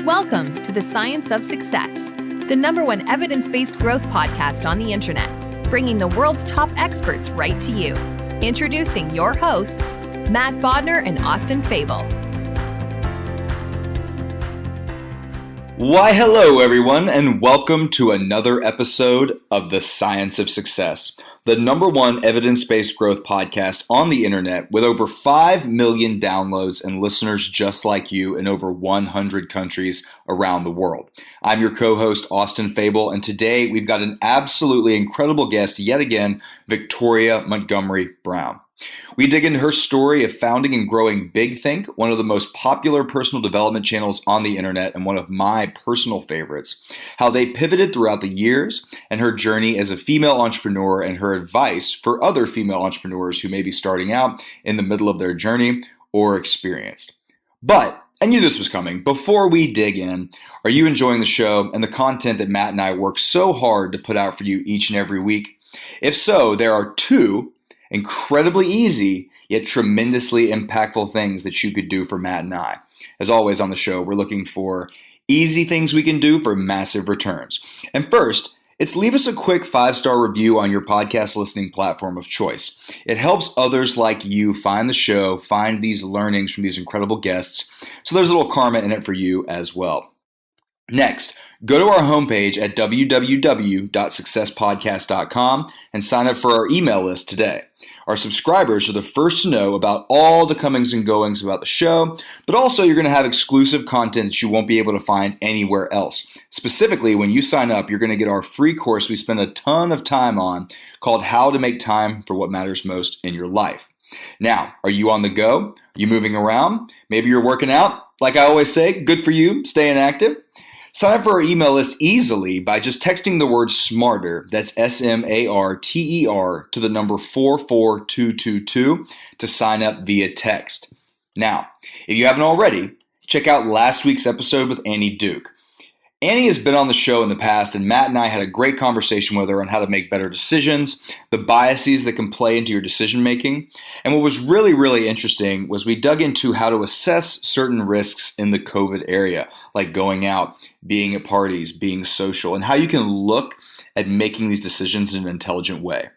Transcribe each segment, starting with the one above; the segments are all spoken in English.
Welcome to the Science of Success, the #1 evidence-based growth podcast on the internet, bringing the world's top experts right to you. Introducing your hosts, Matt Bodner and Austin Fable. Why, hello everyone, and welcome to another episode of the Science of Success, the #1 evidence-based growth podcast on the internet with over 5 million downloads and listeners just like you in over 100 countries around the world. I'm your co-host, Austin Fable, and today we've got an absolutely incredible guest yet again, Victoria Montgomery-Brown. We dig into her story of founding and growing Big Think, one of the most popular personal development channels on the internet and one of my personal favorites, how they pivoted throughout the years, and her journey as a female entrepreneur and her advice for other female entrepreneurs who may be starting out in the middle of their journey or experienced. But I knew this was coming. Before we dig in, are you enjoying the show and the content that Matt and I work so hard to put out for you each and every week? If so, there are two incredibly easy, yet tremendously impactful things that you could do for Matt and I. As always on the show, we're looking for easy things we can do for massive returns. And first, it's leave us a quick 5-star review on your podcast listening platform of choice. It helps others like you find the show, find these learnings from these incredible guests. So there's a little karma in it for you as well. Next, go to our homepage at www.successpodcast.com and sign up for our email list today. Our subscribers are the first to know about all the comings and goings about the show, but also you're going to have exclusive content that you won't be able to find anywhere else. Specifically, when you sign up, you're going to get our free course we spend a ton of time on called How to Make Time for What Matters Most in Your Life. Now, are you on the go? Are you moving around? Maybe you're working out. Like I always say, good for you, staying active. Sign up for our email list easily by just texting the word SMARTER, that's SMARTER, to the number 44222 to sign up via text. Now, if you haven't already, check out last week's episode with Annie Duke. Annie has been on the show in the past, and Matt and I had a great conversation with her on how to make better decisions, the biases that can play into your decision making. And what was really, really interesting was we dug into how to assess certain risks in the COVID area, like going out, being at parties, being social, and how you can look at making these decisions in an intelligent way.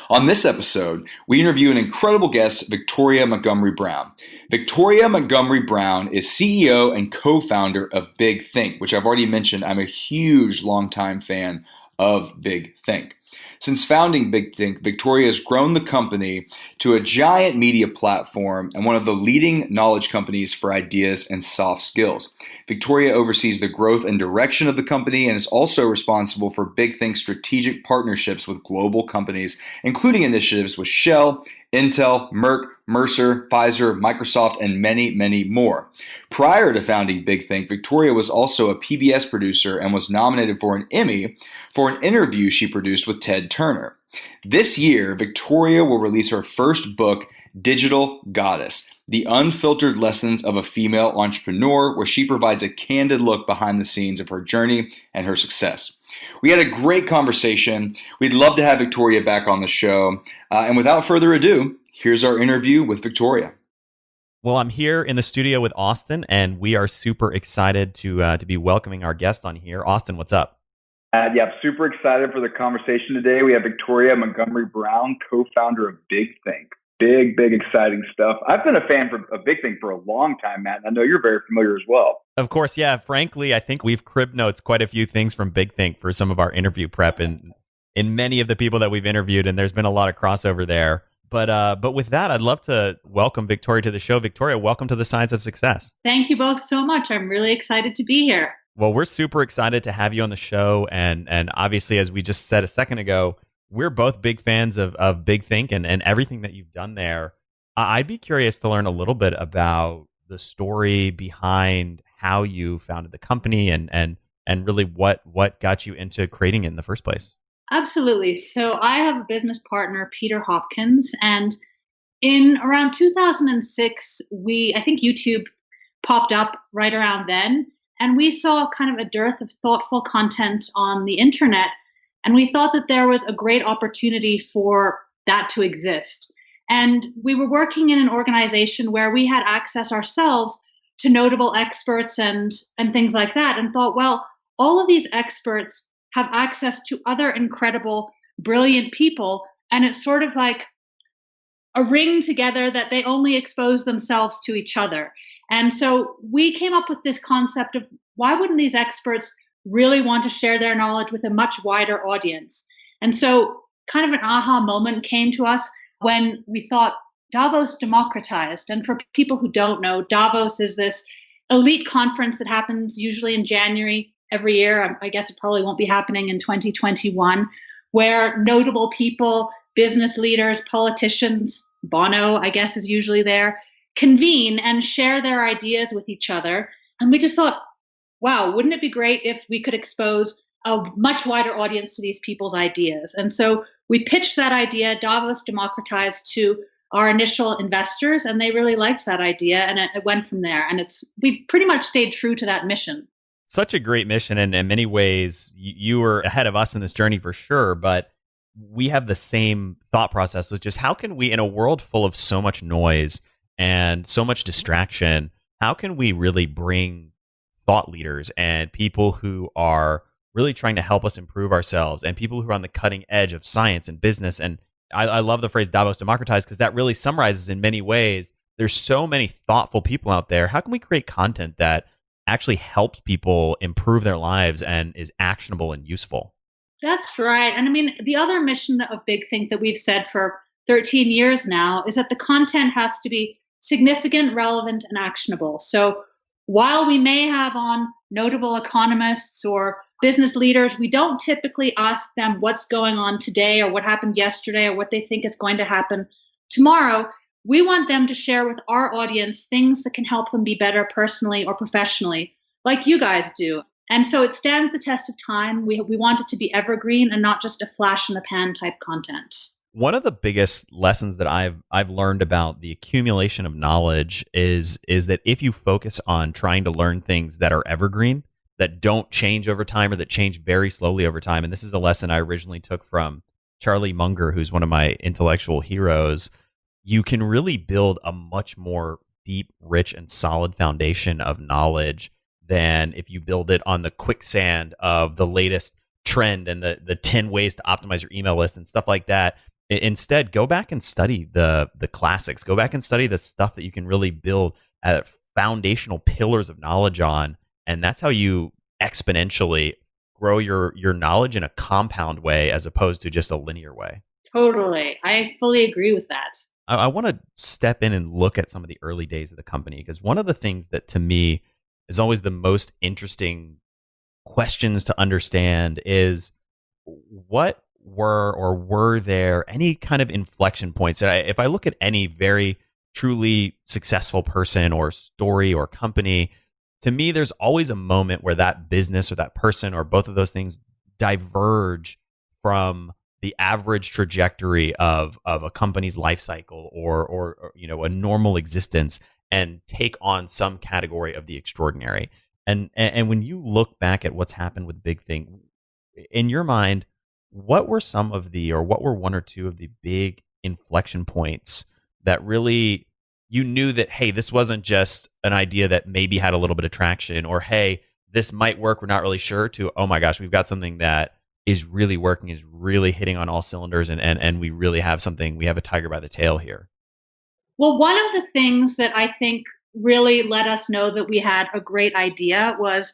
On this episode, we interview an incredible guest, Victoria Montgomery-Brown. Victoria Montgomery-Brown is CEO and co-founder of Big Think, which I've already mentioned. I'm a huge, longtime fan of Big Think. Since founding Big Think, Victoria has grown the company to a giant media platform and one of the leading knowledge companies for ideas and soft skills. Victoria oversees the growth and direction of the company and is also responsible for Big Think's strategic partnerships with global companies, including initiatives with Shell, Intel, Merck, Mercer, Pfizer, Microsoft, and many, many more. Prior to founding Big Think, Victoria was also a PBS producer and was nominated for an Emmy for an interview she produced with Ted Turner. This year, Victoria will release her first book, Digital Goddess, The Unfiltered Lessons of a Female Entrepreneur, where she provides a candid look behind the scenes of her journey and her success. We had a great conversation. We'd love to have Victoria back on the show. And without further ado, here's our interview with Victoria. Well, I'm here in the studio with Austin, and we are super excited to be welcoming our guest on here. Austin, what's up? Yeah, I'm super excited for the conversation today. We have Victoria Montgomery-Brown, co-founder of Big Think. Big, exciting stuff. I've been a fan of Big Think for a long time, Matt. I know you're very familiar as well. Of course, yeah. Frankly, I think we've crib notes quite a few things from Big Think for some of our interview prep and in many of the people that we've interviewed, and there's been a lot of crossover there. But with that, I'd love to welcome Victoria to the show. Victoria, welcome to the Science of Success. Thank you both so much. I'm really excited to be here. Well, we're super excited to have you on the show. And obviously, as we just said a second ago, we're both big fans of Big Think and everything that you've done there. I'd be curious to learn a little bit about the story behind how you founded the company and really what got you into creating it in the first place. Absolutely. So I have a business partner, Peter Hopkins, and in around 2006, I think YouTube popped up right around then, and we saw kind of a dearth of thoughtful content on the internet, and we thought that there was a great opportunity for that to exist. And we were working in an organization where we had access ourselves to notable experts and things like that, and thought, well, all of these experts have access to other incredible, brilliant people, and it's sort of like a ring together that they only expose themselves to each other. And so we came up with this concept of why wouldn't these experts really want to share their knowledge with a much wider audience? And so kind of an aha moment came to us when we thought Davos democratized. And for people who don't know, Davos is this elite conference that happens usually in January every year. I guess it probably won't be happening in 2021, where notable people, business leaders, politicians, Bono, I guess, is usually there, convene and share their ideas with each other. And we just thought, wow, wouldn't it be great if we could expose a much wider audience to these people's ideas? And so we pitched that idea, Davos democratized, to our initial investors, and they really liked that idea, and it went from there. And we pretty much stayed true to that mission. Such a great mission, and in many ways, you were ahead of us in this journey for sure, but we have the same thought process, which is how can we, in a world full of so much noise and so much distraction, how can we really bring thought leaders and people who are really trying to help us improve ourselves and people who are on the cutting edge of science and business? And I love the phrase Davos democratized because that really summarizes in many ways, there's so many thoughtful people out there. How can we create content that actually helps people improve their lives and is actionable and useful? That's right. And I mean, the other mission of Big Think that we've said for 13 years now is that the content has to be significant, relevant, and actionable. So while we may have on notable economists or business leaders, we don't typically ask them what's going on today or what happened yesterday or what they think is going to happen tomorrow. We want them to share with our audience things that can help them be better personally or professionally, like you guys do. And so it stands the test of time. We want it to be evergreen and not just a flash in the pan type content. One of the biggest lessons that I've learned about the accumulation of knowledge is that if you focus on trying to learn things that are evergreen, that don't change over time or that change very slowly over time, and this is a lesson I originally took from Charlie Munger, who's one of my intellectual heroes, you can really build a much more deep, rich, and solid foundation of knowledge than if you build it on the quicksand of the latest trend and the 10 ways to optimize your email list and stuff like that. Instead, go back and study the classics. Go back and study the stuff that you can really build foundational pillars of knowledge on. And that's how you exponentially grow your knowledge in a compound way as opposed to just a linear way. Totally. I fully agree with that. I want to step in and look at some of the early days of the company, because one of the things that to me is always the most interesting questions to understand is what were there any kind of inflection points? If I look at any very truly successful person or story or company, to me, there's always a moment where that business or that person or both of those things diverge from the average trajectory of a company's life cycle or a normal existence and take on some category of the extraordinary. And when you look back at what's happened with Big Think, in your mind, what were one or two of the big inflection points that really you knew that, hey, this wasn't just an idea that maybe had a little bit of traction, or hey, this might work, we're not really sure, to, oh my gosh, we've got something that is really working, is really hitting on all cylinders, and we really have something, we have a tiger by the tail here? Well, one of the things that I think really let us know that we had a great idea was,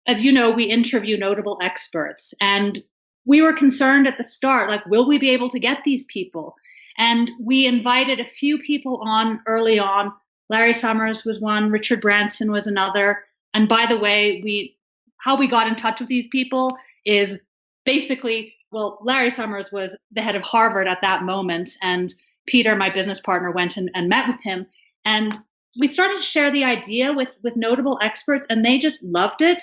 as you know, we interview notable experts, and we were concerned at the start, like, will we be able to get these people? And we invited a few people on early on. Larry Summers was one, Richard Branson was another. And by the way, how we got in touch with these people is basically, well, Larry Summers was the head of Harvard at that moment, and Peter, my business partner, went and met with him. And we started to share the idea with notable experts, and they just loved it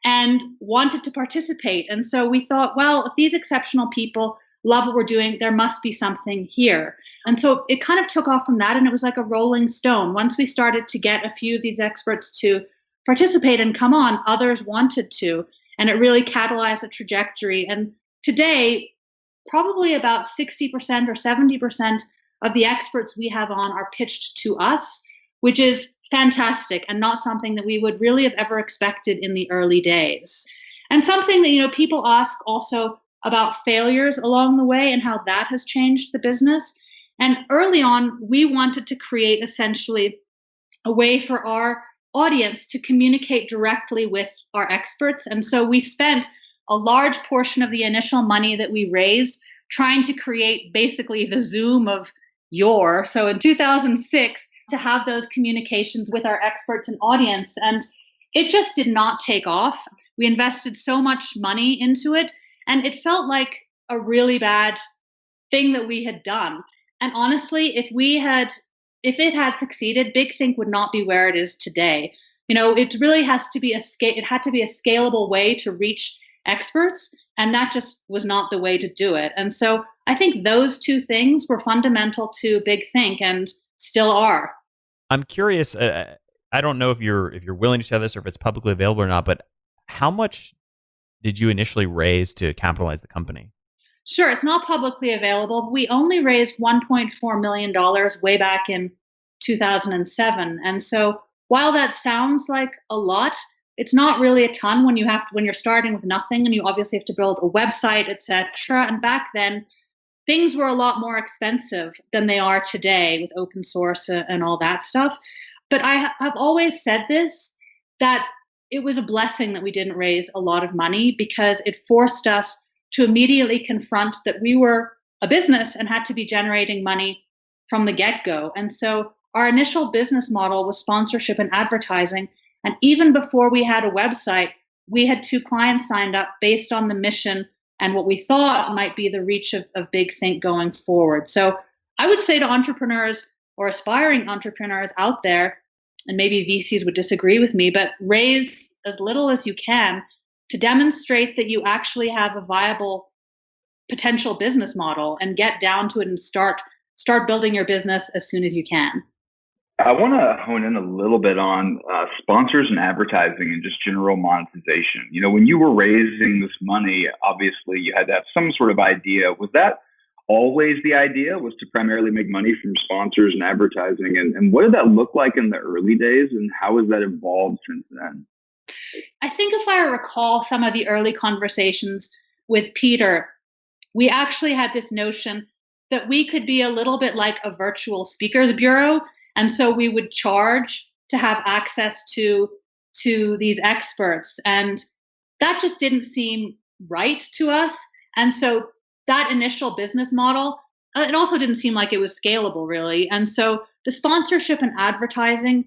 and wanted to participate. And so we thought, well, if these exceptional people love what we're doing, there must be something here. And so it kind of took off from that, and it was like a rolling stone. Once we started to get a few of these experts to participate and come on, others wanted to, and it really catalyzed the trajectory. And today, probably about 60% or 70% of the experts we have on are pitched to us, which is fantastic and not something that we would really have ever expected in the early days. And something that, people ask also about failures along the way and how that has changed the business. And early on, we wanted to create essentially a way for our audience to communicate directly with our experts. And so we spent a large portion of the initial money that we raised trying to create basically the Zoom of yore. So in 2006, to have those communications with our experts and audience. And it just did not take off. We invested so much money into it, and it felt like a really bad thing that we had done. And honestly, if it had succeeded, Big Think would not be where it is today. It really has to be it had to be a scalable way to reach experts, and that just was not the way to do it. And so I think those two things were fundamental to Big Think and still are. I'm curious. I don't know if you're willing to share this or if it's publicly available or not, but how much did you initially raise to capitalize the company? Sure, it's not publicly available. We only raised $1.4 million way back in 2007. And so while that sounds like a lot, it's not really a ton when you're starting with nothing and you obviously have to build a website, etc. And back then, things were a lot more expensive than they are today with open source and all that stuff. But I have always said this, that it was a blessing that we didn't raise a lot of money because it forced us to immediately confront that we were a business and had to be generating money from the get-go. And so our initial business model was sponsorship and advertising. And even before we had a website, we had 2 clients signed up based on the mission and what we thought might be the reach of Big Think going forward. So I would say to entrepreneurs or aspiring entrepreneurs out there, and maybe VCs would disagree with me, but raise as little as you can to demonstrate that you actually have a viable potential business model and get down to it and start building your business as soon as you can. I want to hone in a little bit on sponsors and advertising and just general monetization. When you were raising this money, obviously you had to have some sort of idea. Was that always the idea, was to primarily make money from sponsors and advertising? And what did that look like in the early days, and how has that evolved since then? I think if I recall some of the early conversations with Peter, we actually had this notion that we could be a little bit like a virtual speakers bureau. And so we would charge to have access to these experts. And that just didn't seem right to us. And so that initial business model, it also didn't seem like it was scalable, really. And so the sponsorship and advertising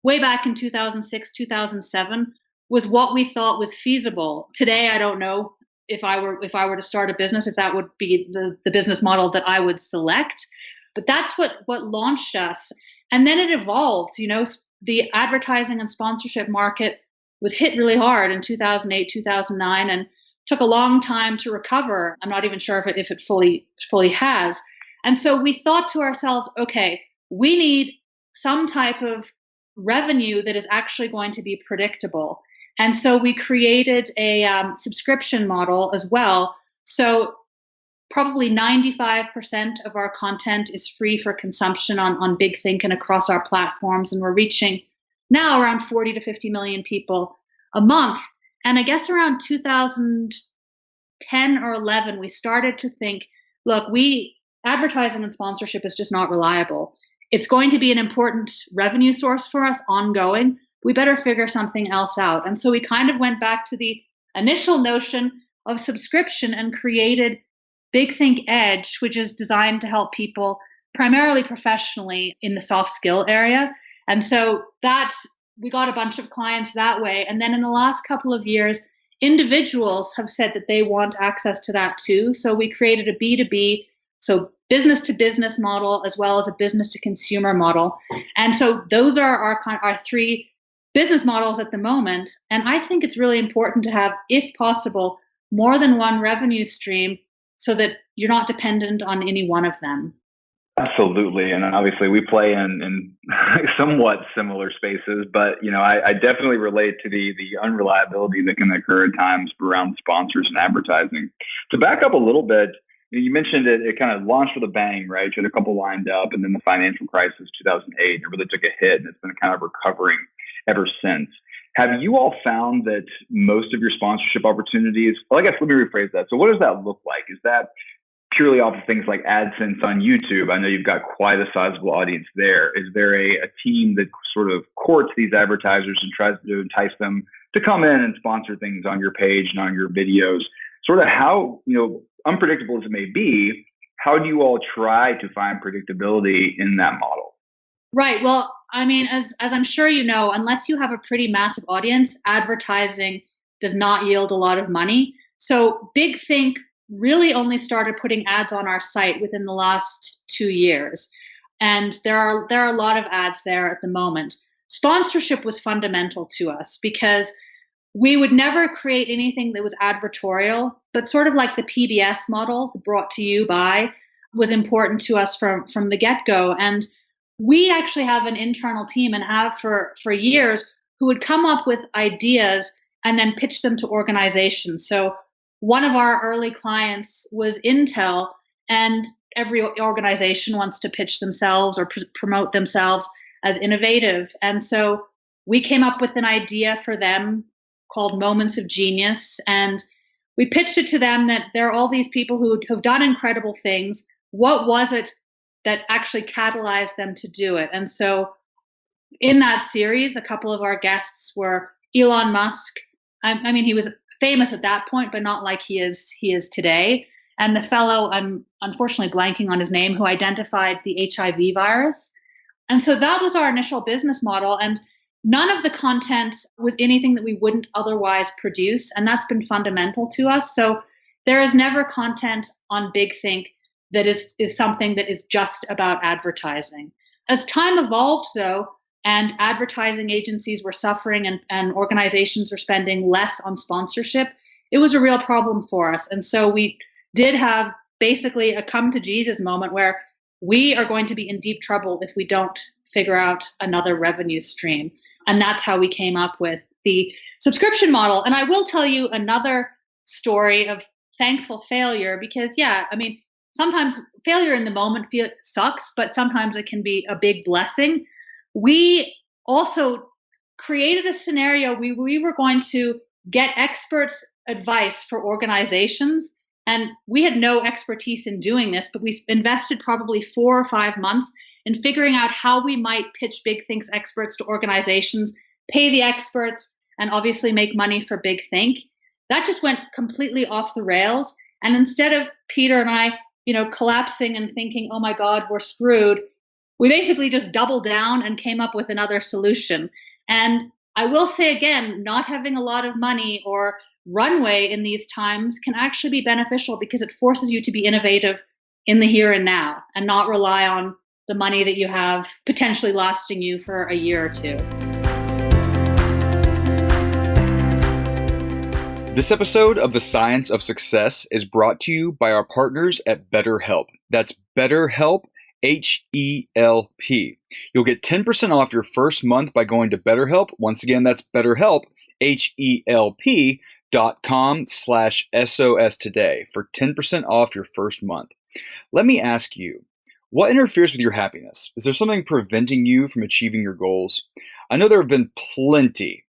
way back in 2006, 2007 was what we thought was feasible. Today, I don't know if I were to start a business, if that would be the business model that I would select. But that's what launched us. And then it evolved. The advertising and sponsorship market was hit really hard in 2008, 2009, and took a long time to recover. I'm not even sure if it fully has. And so we thought to ourselves, okay, we need some type of revenue that is actually going to be predictable. And so we created a subscription model as well. So probably 95% of our content is free for consumption on Big Think and across our platforms. And we're reaching now around 40 to 50 million people a month. And I guess around 2010 or 11, we started to think, look, advertising and sponsorship is just not reliable. It's going to be an important revenue source for us ongoing. We better figure something else out. And so we kind of went back to the initial notion of subscription and created Big Think Edge, which is designed to help people primarily professionally in the soft skill area. And so we got a bunch of clients that way. And then in the last couple of years, individuals have said that they want access to that too. So we created a B2B, so business to business model, as well as a business to consumer model. And so those are our 3 business models at the moment. And I think it's really important to have, if possible, more than one revenue stream so that you're not dependent on any one of them. Absolutely. And obviously we play in somewhat similar spaces, but I definitely relate to the unreliability that can occur at times around sponsors and advertising. To back up a little bit, You mentioned it kind of launched with a bang, right? You had a couple lined up, and then the financial crisis, 2008, it really took a hit, and it's been kind of recovering ever since. Have you all found that most of your sponsorship opportunities, well, I guess let me rephrase that. So what does that look like? Is that purely off of things like AdSense on YouTube? I know you've got quite a sizable audience there. Is there a team that sort of courts these advertisers and tries to entice them to come in and sponsor things on your page and on your videos? Sort of how, unpredictable as it may be, how do you all try to find predictability in that model? Right. Well, I mean, as I'm sure you know, unless you have a pretty massive audience, advertising does not yield a lot of money. So Big Think really only started putting ads on our site within the last 2 years. And there are a lot of ads there at the moment. Sponsorship was fundamental to us because we would never create anything that was advertorial, but sort of like the PBS model, brought to you by, was important to us from the get-go. And we actually have an internal team, and have for years, who would come up with ideas and then pitch them to organizations. So one of our early clients was Intel, and every organization wants to pitch themselves or promote themselves as innovative. And so we came up with an idea for them called Moments of Genius. And we pitched it to them that there are all these people who have done incredible things. What was it that actually catalyzed them to do it? And so in that series, a couple of our guests were Elon Musk. I mean, he was famous at that point, but not like he is today. And the fellow, I'm unfortunately blanking on his name, who identified the HIV virus. And so that was our initial business model. And none of the content was anything that we wouldn't otherwise produce. And that's been fundamental to us. So there is never content on Big Think that is something that is just about advertising. As time evolved, though, and advertising agencies were suffering and organizations were spending less on sponsorship, it was a real problem for us. And so we did have basically a come to Jesus moment where we are going to be in deep trouble if we don't figure out another revenue stream. And that's how we came up with the subscription model. And I will tell you another story of thankful failure, because, sometimes failure in the moment sucks, but sometimes it can be a big blessing. We also created a scenario where we were going to get experts' advice for organizations. And we had no expertise in doing this, but we invested probably 4 or 5 months in figuring out how we might pitch Big Think's experts to organizations, pay the experts, and obviously make money for Big Think. That just went completely off the rails. And instead of Peter and I, collapsing and thinking, oh my God, we're screwed, we basically just doubled down and came up with another solution. And I will say again, not having a lot of money or runway in these times can actually be beneficial, because it forces you to be innovative in the here and now and not rely on the money that you have potentially lasting you for a year or two. This episode of The Science of Success is brought to you by our partners at BetterHelp. That's BetterHelp, H-E-L-P. You'll get 10% off your first month by going to BetterHelp. Once again, that's BetterHelp, HELP.com/SOS today for 10% off your first month. Let me ask you, what interferes with your happiness? Is there something preventing you from achieving your goals? I know there have been plenty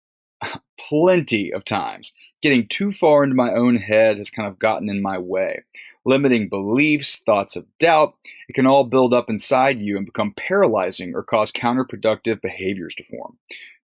of times getting too far into my own head has kind of gotten in my way. Limiting beliefs, thoughts of doubt, it can all build up inside you and become paralyzing or cause counterproductive behaviors to form.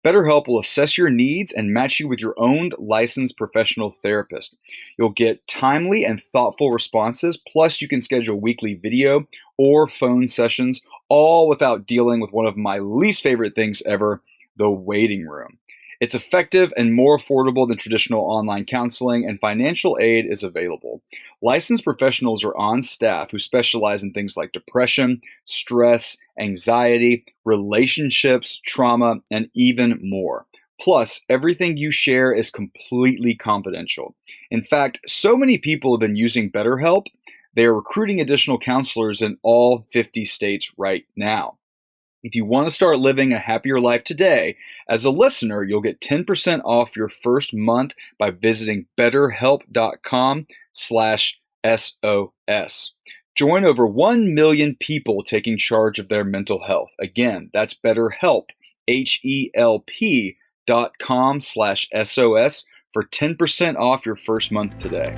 BetterHelp will assess your needs and match you with your own licensed professional therapist. You'll get timely and thoughtful responses, plus you can schedule weekly video or phone sessions, all without dealing with one of my least favorite things ever, the waiting room. It's effective and more affordable than traditional online counseling, and financial aid is available. Licensed professionals are on staff who specialize in things like depression, stress, anxiety, relationships, trauma, and even more. Plus, everything you share is completely confidential. In fact, so many people have been using BetterHelp, they are recruiting additional counselors in all 50 states right now. If you want to start living a happier life today, as a listener, you'll get 10% off your first month by visiting betterhelp.com/SOS. Join over 1 million people taking charge of their mental health. Again, that's BetterHelp, HELP.com/SOS for 10% off your first month today.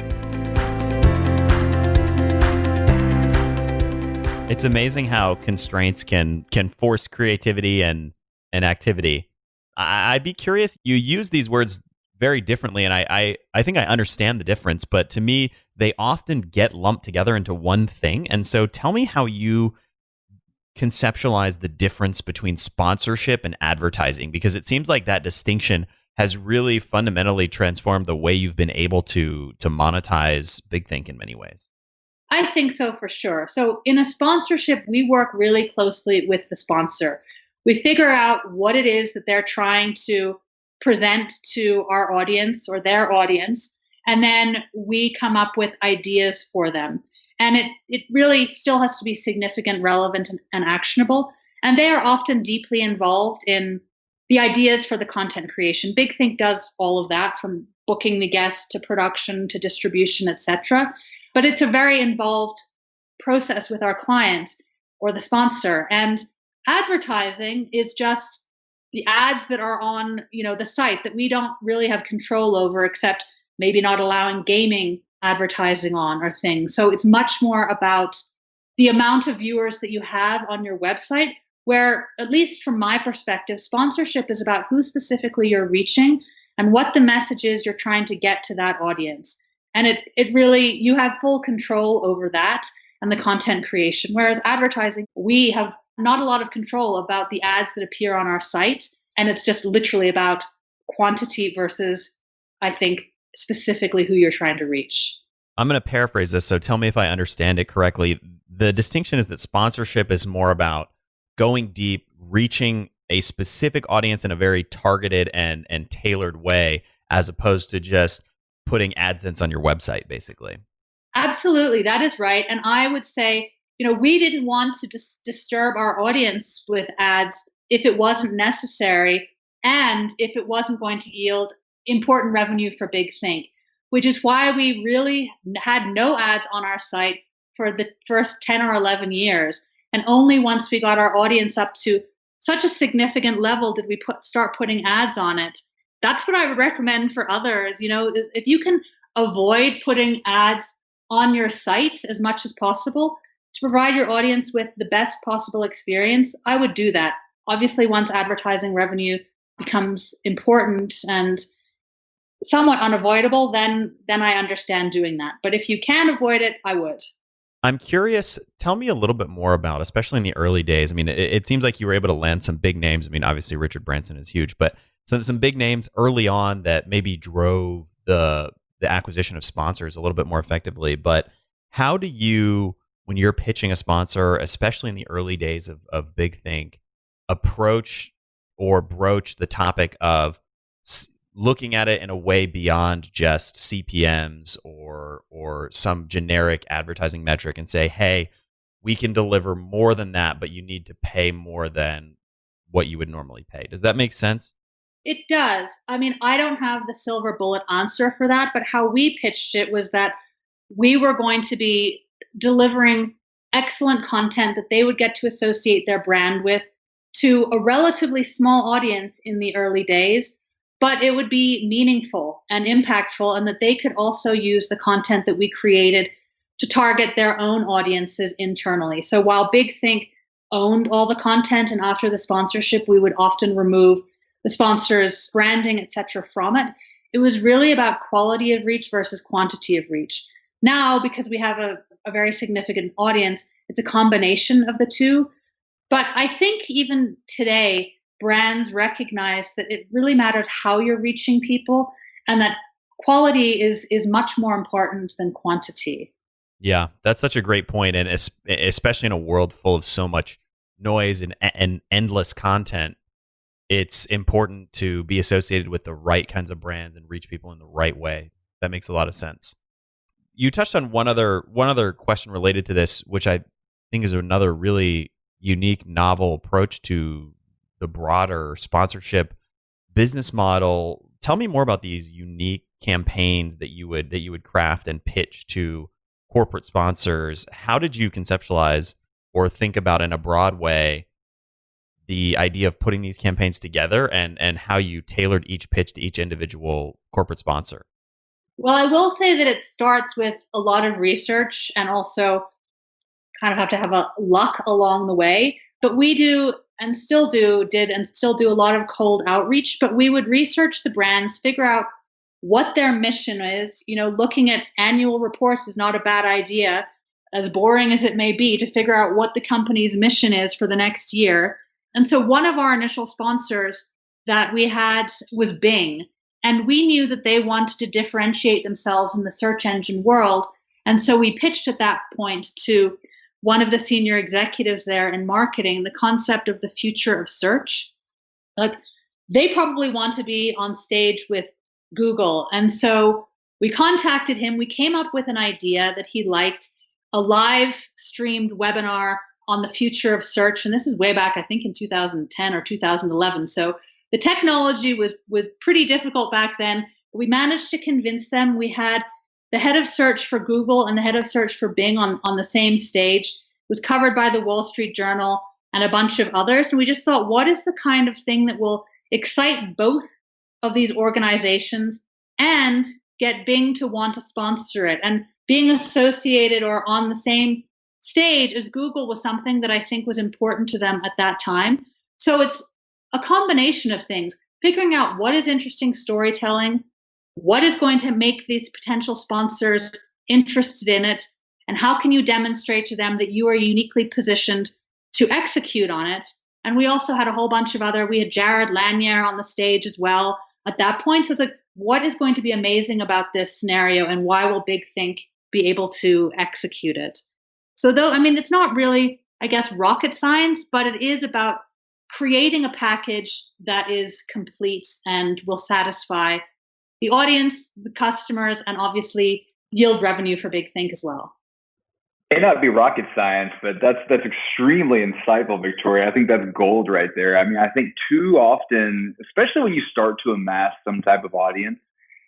It's amazing how constraints can force creativity and activity. I'd be curious. You use these words very differently, and I think I understand the difference, but to me, they often get lumped together into one thing. And so tell me how you conceptualize the difference between sponsorship and advertising, because it seems like that distinction has really fundamentally transformed the way you've been able to monetize Big Think in many ways. I think so for sure. So in a sponsorship, we work really closely with the sponsor. We figure out what it is that they're trying to present to our audience or their audience, and then we come up with ideas for them. And it really still has to be significant, relevant, and actionable. And they are often deeply involved in the ideas for the content creation. Big Think does all of that, from booking the guests to production to distribution, etc. But it's a very involved process with our client or the sponsor. And advertising is just the ads that are on, the site that we don't really have control over, except maybe not allowing gaming advertising on or things. So it's much more about the amount of viewers that you have on your website, where, at least from my perspective, sponsorship is about who specifically you're reaching and what the message is you're trying to get to that audience. And it really, you have full control over that and the content creation. Whereas advertising, we have not a lot of control about the ads that appear on our site. And it's just literally about quantity versus, I think, specifically who you're trying to reach. I'm going to paraphrase this, so tell me if I understand it correctly. The distinction is that sponsorship is more about going deep, reaching a specific audience in a very targeted and tailored way, as opposed to just putting AdSense on your website, basically. Absolutely, that is right. And I would say, we didn't want to disturb our audience with ads if it wasn't necessary and if it wasn't going to yield important revenue for Big Think, which is why we really had no ads on our site for the first 10 or 11 years. And only once we got our audience up to such a significant level did we start putting ads on it. That's what I would recommend for others. Is if you can avoid putting ads on your site as much as possible to provide your audience with the best possible experience, I would do that. Obviously, once advertising revenue becomes important and somewhat unavoidable, then I understand doing that. But if you can avoid it, I would. I'm curious, tell me a little bit more about, especially in the early days. I mean, it seems like you were able to land some big names. I mean, obviously Richard Branson is huge, but some big names early on that maybe drove the acquisition of sponsors a little bit more effectively. But how do you, when you're pitching a sponsor, especially in the early days of Big Think, approach or broach the topic of looking at it in a way beyond just CPMs or some generic advertising metric and say, hey, we can deliver more than that, but you need to pay more than what you would normally pay? Does that make sense? It does. I mean, I don't have the silver bullet answer for that, but how we pitched it was that we were going to be delivering excellent content that they would get to associate their brand with to a relatively small audience in the early days, but it would be meaningful and impactful, and that they could also use the content that we created to target their own audiences internally. So while Big Think owned all the content, and after the sponsorship, we would often remove the sponsor's branding, etc., from it, it was really about quality of reach versus quantity of reach. Now, because we have a very significant audience, it's a combination of the two. But I think even today, brands recognize that it really matters how you're reaching people, and that quality is much more important than quantity. Yeah, that's such a great point. And especially in a world full of so much noise and endless content, it's important to be associated with the right kinds of brands and reach people in the right way. That makes a lot of sense. You touched on one other question related to this, which I think is another really unique, novel approach to the broader sponsorship business model. Tell me more about these unique campaigns that you would craft and pitch to corporate sponsors. How did you conceptualize or think about in a broad way the idea of putting these campaigns together and how you tailored each pitch to each individual corporate sponsor? Well, I will say that it starts with a lot of research and also kind of have to have a luck along the way. But we do and still do, did and still do a lot of cold outreach, but we would research the brands, figure out what their mission is. Looking at annual reports is not a bad idea, as boring as it may be, to figure out what the company's mission is for the next year. And so one of our initial sponsors that we had was Bing. And we knew that they wanted to differentiate themselves in the search engine world. And so we pitched at that point to one of the senior executives there in marketing the concept of the future of search. Like, they probably want to be on stage with Google. And so we contacted him. We came up with an idea that he liked, a live streamed webinar on the future of search. And this is way back, I think, in 2010 or 2011. So the technology was pretty difficult back then. But we managed to convince them. We had the head of search for Google and the head of search for Bing on the same stage. It was covered by the Wall Street Journal and a bunch of others. And we just thought, what is the kind of thing that will excite both of these organizations and get Bing to want to sponsor it? And being associated or on the same stage as Google was something that I think was important to them at that time. So it's a combination of things, figuring out what is interesting storytelling, what is going to make these potential sponsors interested in it, and how can you demonstrate to them that you are uniquely positioned to execute on it. And we also had a whole bunch of we had Jared Lanier on the stage as well at that point. So it's like, what is going to be amazing about this scenario and why will Big Think be able to execute it? So it's not really, I guess, rocket science, but it is about creating a package that is complete and will satisfy the audience, the customers, and obviously yield revenue for Big Think as well. It may not be rocket science, but that's extremely insightful, Victoria. I think that's gold right there. I think too often, especially when you start to amass some type of audience,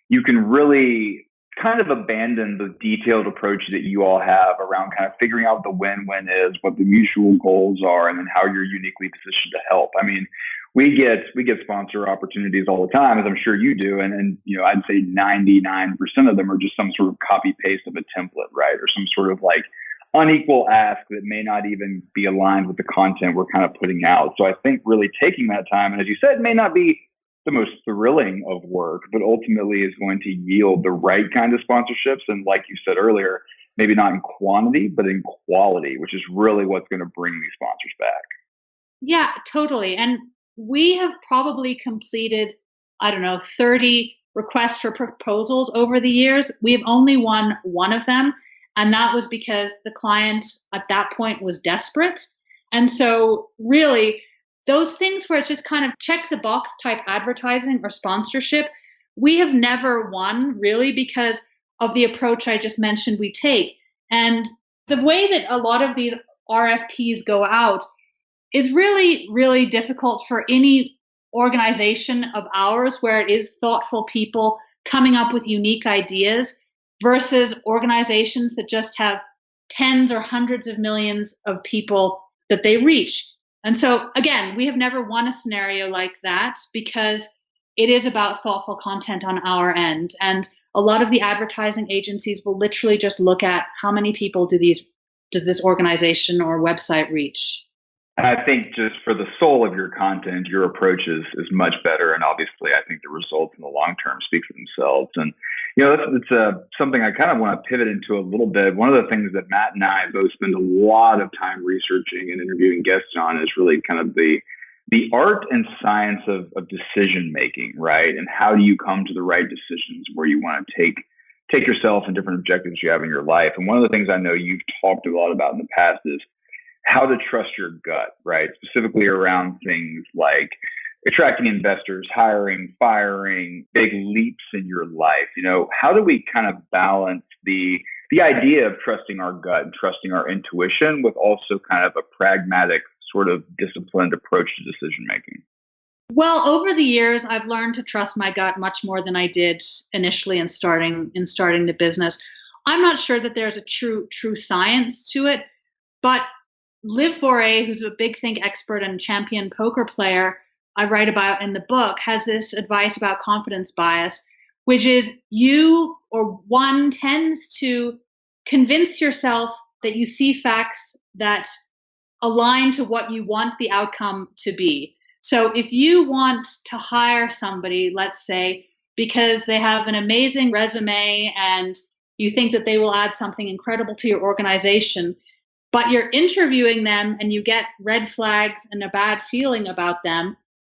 you can really kind of abandon the detailed approach that you all have around kind of figuring out what the win-win is, what the mutual goals are, and then how you're uniquely positioned to help. We get sponsor opportunities all the time, as I'm sure you do, and I'd say 99% of them are just some sort of copy paste of a template, right, or some sort of like unequal ask that may not even be aligned with the content we're kind of putting out. So I think really taking that time, and as you said, may not be the most thrilling of work, but ultimately is going to yield the right kind of sponsorships. And like you said earlier, maybe not in quantity, but in quality, which is really what's going to bring these sponsors back. Yeah, totally. And we have probably completed, 30 requests for proposals over the years. We've only won one of them. And that was because the client at that point was desperate. And so really, those things where it's just kind of check the box type advertising or sponsorship, we have never won really because of the approach I just mentioned we take. And the way that a lot of these RFPs go out is really, really difficult for any organization of ours where it is thoughtful people coming up with unique ideas versus organizations that just have tens or hundreds of millions of people that they reach. And so, again, we have never won a scenario like that because it is about thoughtful content on our end. And a lot of the advertising agencies will literally just look at how many people does this organization or website reach. I think just for the soul of your content, your approach is much better. And obviously, I think the results in the long term speak for themselves. And, it's something I kind of want to pivot into a little bit. One of the things that Matt and I both spend a lot of time researching and interviewing guests on is really kind of the art and science of decision making, right? And how do you come to the right decisions where you want to take yourself and different objectives you have in your life. And one of the things I know you've talked a lot about in the past is how to trust your gut, right? Specifically around things like attracting investors, hiring, firing, big leaps in your life. How do we kind of balance the idea of trusting our gut and trusting our intuition with also kind of a pragmatic sort of disciplined approach to decision making? Well, over the years, I've learned to trust my gut much more than I did initially in starting the business. I'm not sure that there's a true science to it, but Liv Bourret, who's a big think expert and champion poker player I write about in the book, has this advice about confidence bias, which is one tends to convince yourself that you see facts that align to what you want the outcome to be. So if you want to hire somebody, let's say, because they have an amazing resume and you think that they will add something incredible to your organization, but you're interviewing them and you get red flags and a bad feeling about them,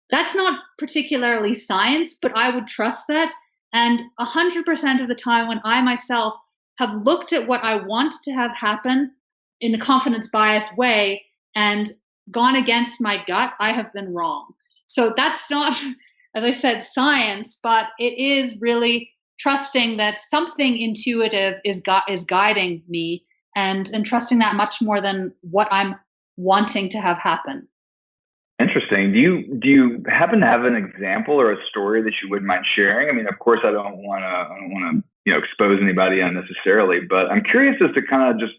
that's not particularly science, but I would trust that. And 100% of the time when I myself have looked at what I want to have happen in a confidence bias way and gone against my gut, I have been wrong. So that's not, as I said, science, but it is really trusting that something intuitive is guiding me and trusting that much more than what I'm wanting to have happen. Interesting. Do you happen to have an example or a story that you wouldn't mind sharing? I mean, of course, I don't want to expose anybody unnecessarily, but I'm curious as to kind of just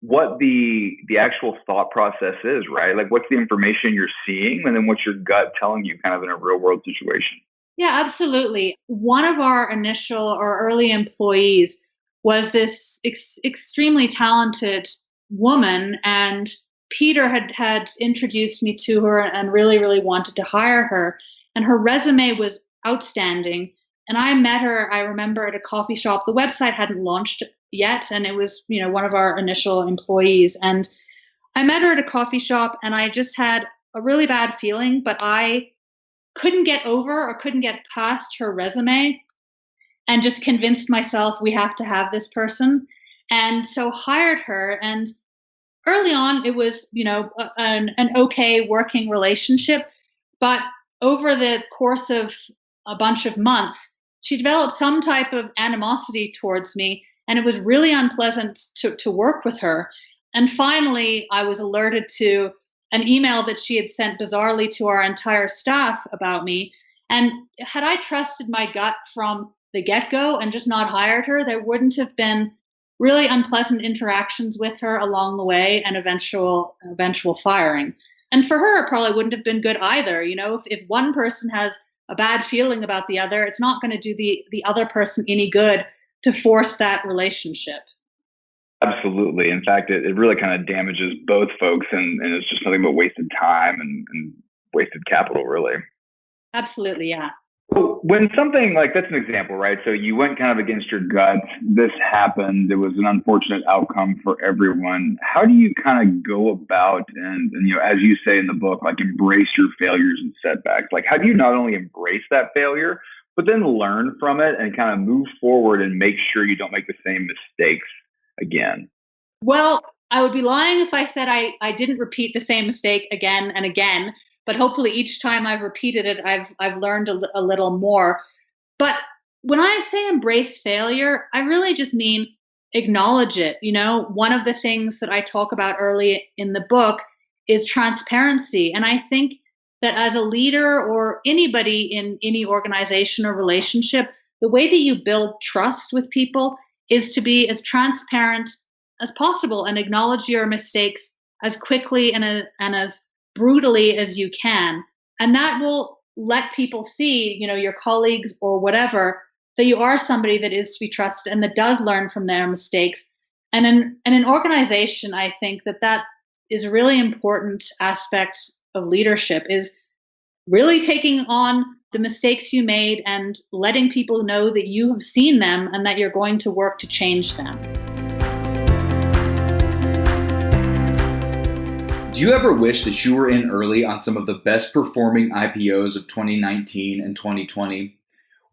what the actual thought process is, right? Like, what's the information you're seeing, and then what's your gut telling you, kind of in a real world situation? Yeah, absolutely. One of our initial or early employees was this extremely talented woman, and Peter had introduced me to her and really, really wanted to hire her. And her resume was outstanding. And I met her, I remember, at a coffee shop. The website hadn't launched yet, and it was, one of our initial employees. And I met her at a coffee shop, and I just had a really bad feeling, but I couldn't get over or couldn't get past her resume, and just convinced myself we have to have this person. And so hired her. And early on, it was, an okay working relationship. But over the course of a bunch of months, she developed some type of animosity towards me. And it was really unpleasant to work with her. And finally, I was alerted to an email that she had sent bizarrely to our entire staff about me. And had I trusted my gut from the get-go and just not hired her, there wouldn't have been really unpleasant interactions with her along the way and eventual firing. And for her, it probably wouldn't have been good either. If one person has a bad feeling about the other, it's not going to do the other person any good to force that relationship. Absolutely. In fact, it really kind of damages both folks, and it's just nothing but wasted time and wasted capital, really. Absolutely, yeah. When something like that's an example, right? So you went kind of against your gut. This happened. It was an unfortunate outcome for everyone. How do you kind of go about and as you say in the book, like embrace your failures and setbacks? Like, how do you not only embrace that failure, but then learn from it and kind of move forward and make sure you don't make the same mistakes again? Well, I would be lying if I said I didn't repeat the same mistake again and again. But hopefully each time I've repeated it, I've learned a little more. But when I say embrace failure, I really just mean acknowledge it. One of the things that I talk about early in the book is transparency. And I think that as a leader or anybody in any organization or relationship, the way that you build trust with people is to be as transparent as possible and acknowledge your mistakes as quickly and as brutally as you can. And that will let people see, your colleagues or whatever, that you are somebody that is to be trusted and that does learn from their mistakes. And in an organization, I think that is a really important aspect of leadership, is really taking on the mistakes you made and letting people know that you have seen them and that you're going to work to change them. Do you ever wish that you were in early on some of the best performing IPOs of 2019 and 2020?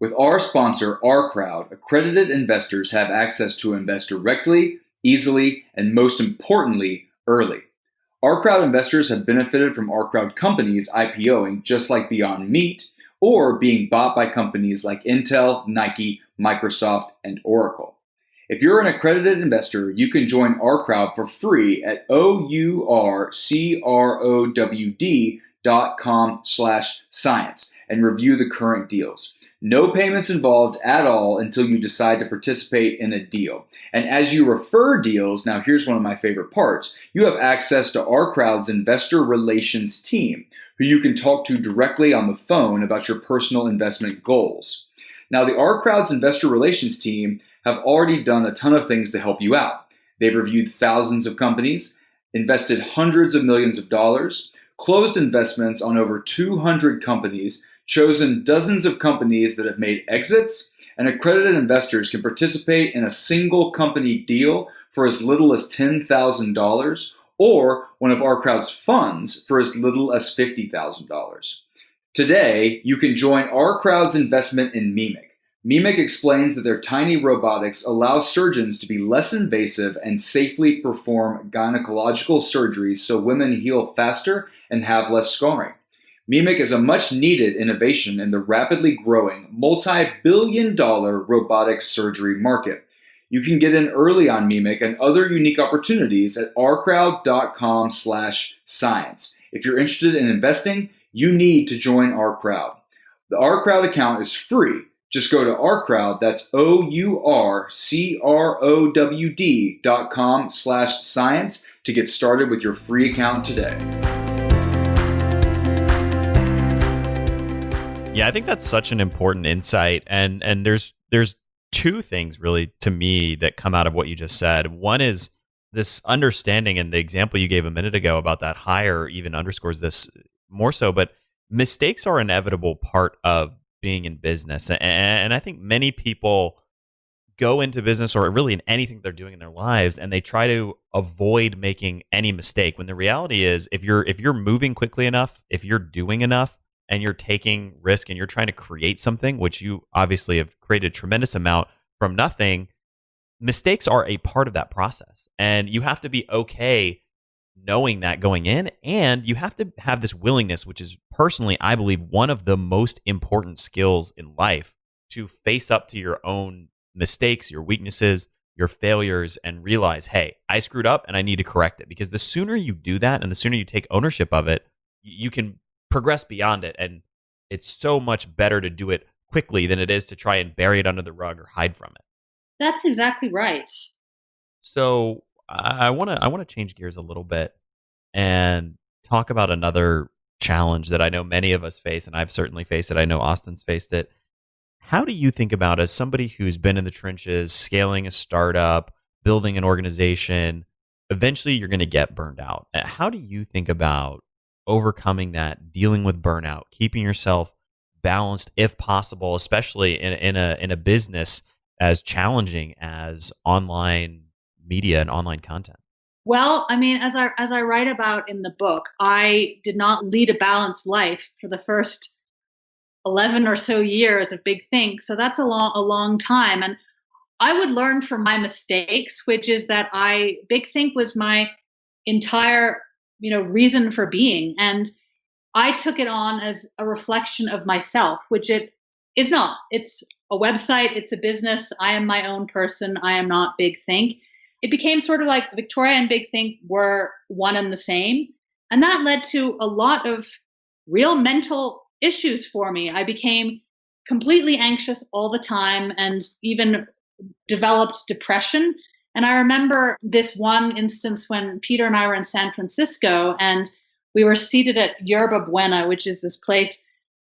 With our sponsor, OurCrowd, accredited investors have access to invest directly, easily, and most importantly, early. OurCrowd investors have benefited from OurCrowd companies IPOing just like Beyond Meat, or being bought by companies like Intel, Nike, Microsoft, and Oracle. If you're an accredited investor, you can join OurCrowd for free at OurCrowd.com ourcrowd.com/science and review the current deals. No payments involved at all until you decide to participate in a deal. And as you refer deals, now here's one of my favorite parts, you have access to our crowd's investor relations team, who you can talk to directly on the phone about your personal investment goals. Now, the Our Crowd's investor relations team have already done a ton of things to help you out. They've reviewed thousands of companies, invested hundreds of millions of dollars, closed investments on over 200 companies, chosen dozens of companies that have made exits, and accredited investors can participate in a single company deal for as little as $10,000 or one of our crowd's funds for as little as $50,000. Today, you can join our crowd's investment in Mimic. Mimic explains that their tiny robotics allow surgeons to be less invasive and safely perform gynecological surgeries so women heal faster and have less scarring. Mimic is a much needed innovation in the rapidly growing multi-billion-dollar robotic surgery market. You can get in early on Mimic and other unique opportunities at ourcrowd.com/science. If you're interested in investing, you need to join Our Crowd. The Our Crowd account is free. Just go to Our Crowd, that's OURCROWD.com/science to get started with your free account today. Yeah, I think that's such an important insight, and there's two things really to me that come out of what you just said. One is this understanding, and the example you gave a minute ago about that hire even underscores this more so, but mistakes are an inevitable part of being in business. And I think many people go into business or really in anything they're doing in their lives and they try to avoid making any mistake, when the reality is if you're moving quickly enough, if you're doing enough, and you're taking risk and you're trying to create something, which you obviously have created a tremendous amount from nothing, mistakes are a part of that process. And you have to be okay knowing that going in, and you have to have this willingness, which is personally, I believe, one of the most important skills in life, to face up to your own mistakes, your weaknesses, your failures, and realize, hey, I screwed up and I need to correct it. Because the sooner you do that and the sooner you take ownership of it, you can progress beyond it. And it's so much better to do it quickly than it is to try and bury it under the rug or hide from it. That's exactly right. So I want to change gears a little bit and talk about another challenge that I know many of us face, and I've certainly faced it. I know Austin's faced it. How do you think about, as somebody who's been in the trenches, scaling a startup, building an organization, eventually you're going to get burned out. How do you think about overcoming that, dealing with burnout, keeping yourself balanced if possible, especially in a business as challenging as online media and online content? Well, I mean, as I write about in the book, I did not lead a balanced life for the first 11 or so years of Big Think. So that's a long time. And I would learn from my mistakes, which is that Big Think was my entire, reason for being. And I took it on as a reflection of myself, which it is not. It's a website. It's a business. I am my own person. I am not Big Think. It became sort of like Victoria and Big Think were one and the same. And that led to a lot of real mental issues for me. I became completely anxious all the time and even developed depression. And I remember this one instance when Peter and I were in San Francisco and we were seated at Yerba Buena, which is this place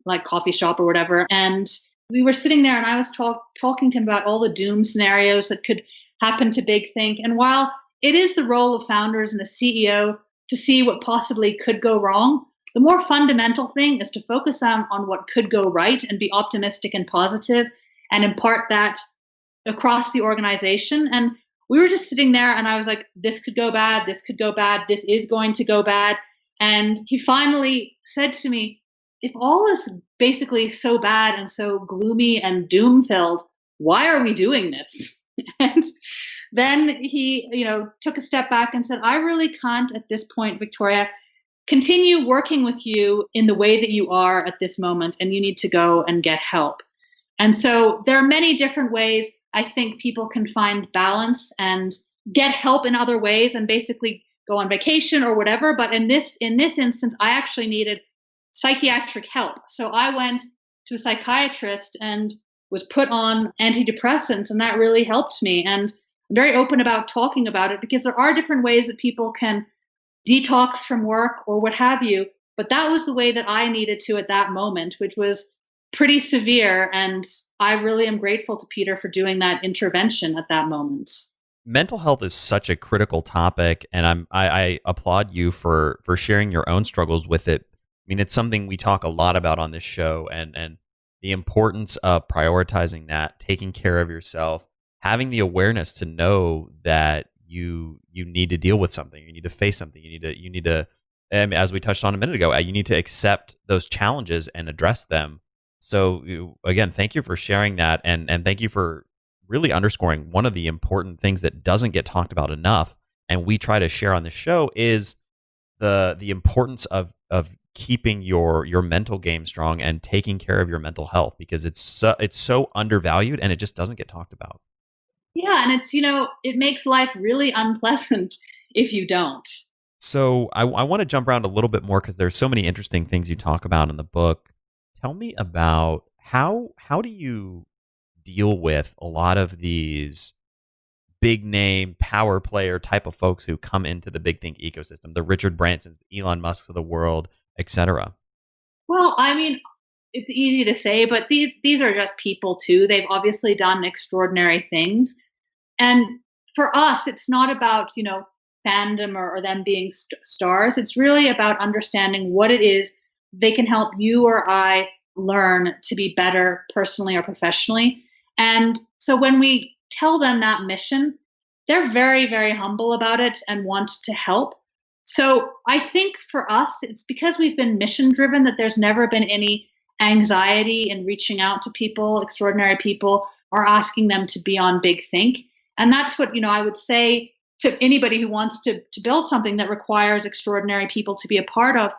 like coffee shop or whatever. And we were sitting there and I was talking to him about all the doom scenarios that could happen to Big Think. And while it is the role of founders and a CEO to see what possibly could go wrong, the more fundamental thing is to focus on what could go right and be optimistic and positive and impart that across the organization. And we were just sitting there and I was like, this could go bad. This could go bad. This is going to go bad. And he finally said to me, if all is basically so bad and so gloomy and doom filled, why are we doing this? And then he, took a step back and said, I really can't at this point, Victoria, continue working with you in the way that you are at this moment, and you need to go and get help. And so there are many different ways I think people can find balance and get help in other ways and basically go on vacation or whatever. But in this instance, I actually needed psychiatric help. So I went to a psychiatrist and was put on antidepressants, and that really helped me. And I'm very open about talking about it because there are different ways that people can detox from work or what have you. But that was the way that I needed to at that moment, which was pretty severe. And I really am grateful to Peter for doing that intervention at that moment. Mental health is such a critical topic, and I applaud you for sharing your own struggles with it. I mean, it's something we talk a lot about on this show, and the importance of prioritizing that, taking care of yourself, having the awareness to know that you need to deal with something, you need to face something, you need to, as we touched on a minute ago, you need to accept those challenges and address them. So again, thank you for sharing that, and thank you for really underscoring one of the important things that doesn't get talked about enough, and we try to share on the show, is the importance of keeping your mental game strong and taking care of your mental health, because it's so undervalued and it just doesn't get talked about. Yeah, and it's, it makes life really unpleasant if you don't. So I want to jump around a little bit more because there's so many interesting things you talk about in the book. Tell me about how do you deal with a lot of these big name power player type of folks who come into the big think ecosystem, the Richard Bransons, the Elon Musks of the world, etc. Well, I mean, it's easy to say, but these are just people too. They've obviously done extraordinary things. And for us, it's not about, fandom or them being stars. It's really about understanding what it is they can help you or I learn to be better personally or professionally. And so when we tell them that mission, they're very, very humble about it and want to help. So I think for us, it's because we've been mission driven that there's never been any anxiety in reaching out to people, extraordinary people, or asking them to be on Big Think. And that's what, I would say to anybody who wants to build something that requires extraordinary people to be a part of.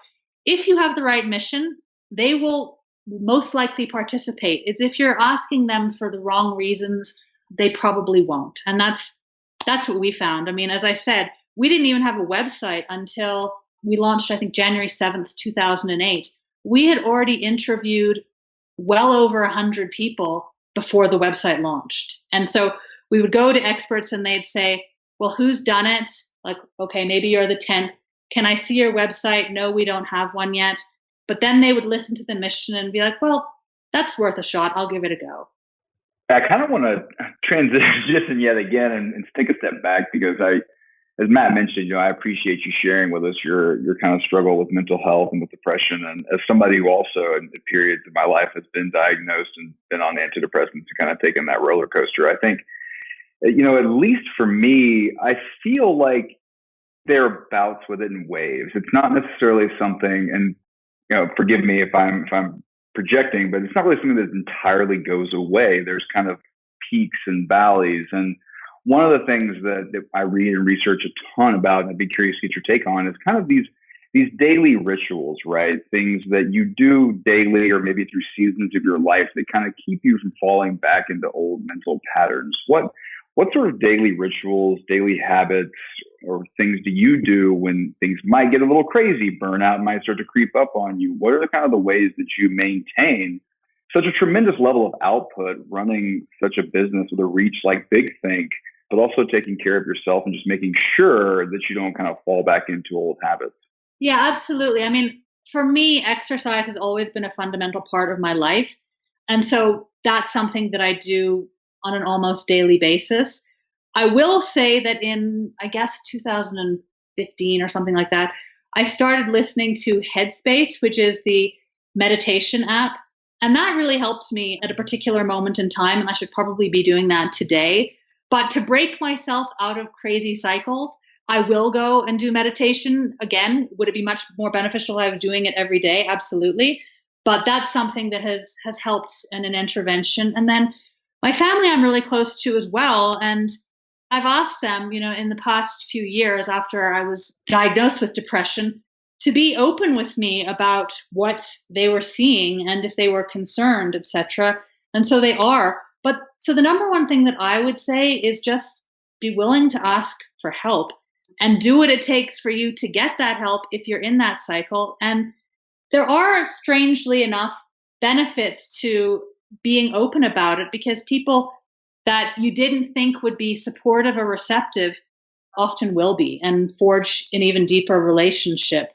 If you have the right mission, they will most likely participate. It's if you're asking them for the wrong reasons, they probably won't. And that's what we found. I mean, as I said, we didn't even have a website until we launched, I think, January 7th, 2008. We had already interviewed well over 100 people before the website launched. And so we would go to experts and they'd say, well, who's done it? Like, okay, maybe you're the 10th. Can I see your website? No, we don't have one yet. But then they would listen to the mission and be like, well, that's worth a shot. I'll give it a go. I kind of want to transition yet again and take a step back because as Matt mentioned, I appreciate you sharing with us your kind of struggle with mental health and with depression. And as somebody who also in periods of my life has been diagnosed and been on antidepressants and kind of taken that roller coaster, I think, at least for me, I feel like there are bouts with it in waves. It's not necessarily something, and forgive me if I'm projecting, but it's not really something that entirely goes away. There's kind of peaks and valleys. And one of the things that I read and research a ton about, and I'd be curious to get your take on, is kind of these daily rituals, right? Things that you do daily or maybe through seasons of your life that kind of keep you from falling back into old mental patterns. What sort of daily rituals, daily habits, or things do you do when things might get a little crazy? Burnout might start to creep up on you. What are the kind of the ways that you maintain such a tremendous level of output running such a business with a reach like Big Think, but also taking care of yourself and just making sure that you don't kind of fall back into old habits? Yeah, absolutely. I mean, for me, exercise has always been a fundamental part of my life. And so that's something that I do on an almost daily basis. I will say that in, I guess, 2015 or something like that, I started listening to Headspace, which is the meditation app. And that really helped me at a particular moment in time. And I should probably be doing that today. But to break myself out of crazy cycles, I will go and do meditation. Again, would it be much more beneficial if I was doing it every day? Absolutely. But that's something that has helped in an intervention. And then my family I'm really close to as well. And I've asked them, in the past few years after I was diagnosed with depression, to be open with me about what they were seeing and if they were concerned, etc. And so they are. But so the number one thing that I would say is just be willing to ask for help and do what it takes for you to get that help if you're in that cycle. And there are, strangely enough, benefits to being open about it, because people that you didn't think would be supportive or receptive often will be, and forge an even deeper relationship.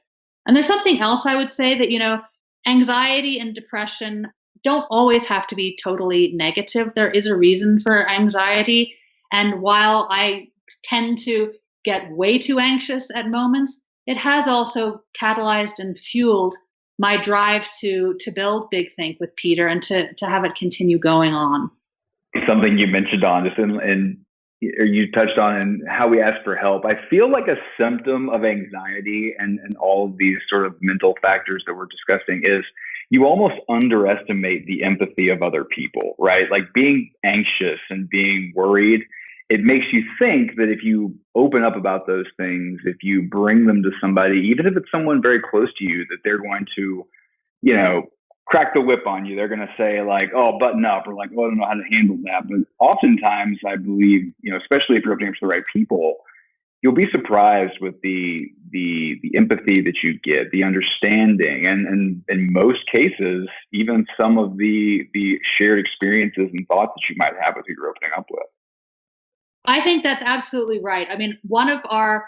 And there's something else I would say, that, anxiety and depression don't always have to be totally negative. There is a reason for anxiety. And while I tend to get way too anxious at moments, it has also catalyzed and fueled my drive to build Big Think with Peter, and to have it continue going on. Something you mentioned on just or you touched on in how we ask for help. I feel like a symptom of anxiety and all of these sort of mental factors that we're discussing is you almost underestimate the empathy of other people, right? Like being anxious and being worried, it makes you think that if you open up about those things, if you bring them to somebody, even if it's someone very close to you, that they're going to, crack the whip on you. They're going to say like, oh, button up, or like, oh, I don't know how to handle that. But oftentimes I believe, especially if you're opening up to the right people, you'll be surprised with the empathy that you get, the understanding, and in most cases, even some of the shared experiences and thoughts that you might have with who you're opening up with. I think that's absolutely right. I mean, one of our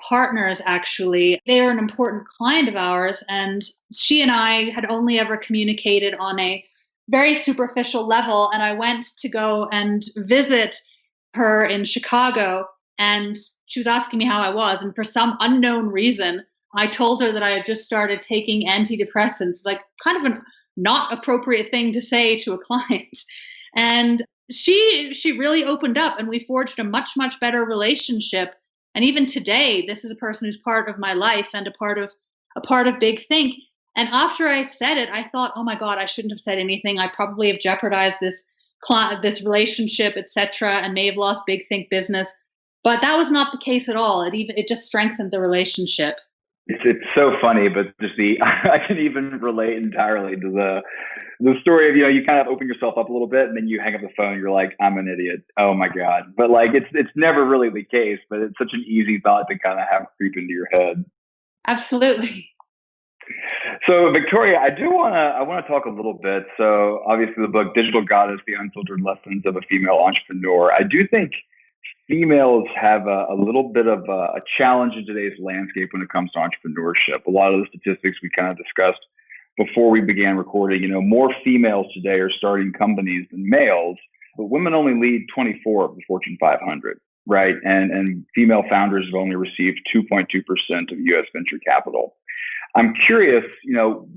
partners, actually, they are an important client of ours, and she and I had only ever communicated on a very superficial level. And I went to go and visit her in Chicago, and she was asking me how I was. And for some unknown reason, I told her that I had just started taking antidepressants, like kind of a not appropriate thing to say to a client. And she really opened up, and we forged a much, much better relationship. And even today, this is a person who's part of my life and a part of Big Think. And after I said it, I thought, oh my God, I shouldn't have said anything. I probably have jeopardized this relationship, etc., and may have lost Big Think business. But that was not the case at all. It just strengthened the relationship. It's so funny, but just I can even relate entirely to the story of, you kind of open yourself up a little bit and then you hang up the phone. You're like, I'm an idiot. Oh my God. But like, it's never really the case, but it's such an easy thought to kind of have creep into your head. Absolutely. So Victoria, I want to talk a little bit. So obviously the book, Digital Goddess, The Unfiltered Lessons of a Female Entrepreneur. I do think females have a little bit of a challenge in today's landscape when it comes to entrepreneurship. A lot of the statistics we kind of discussed before we began recording, more females today are starting companies than males, but women only lead 24 of the Fortune 500, right? And female founders have only received 2.2% of U.S. venture capital. I'm curious,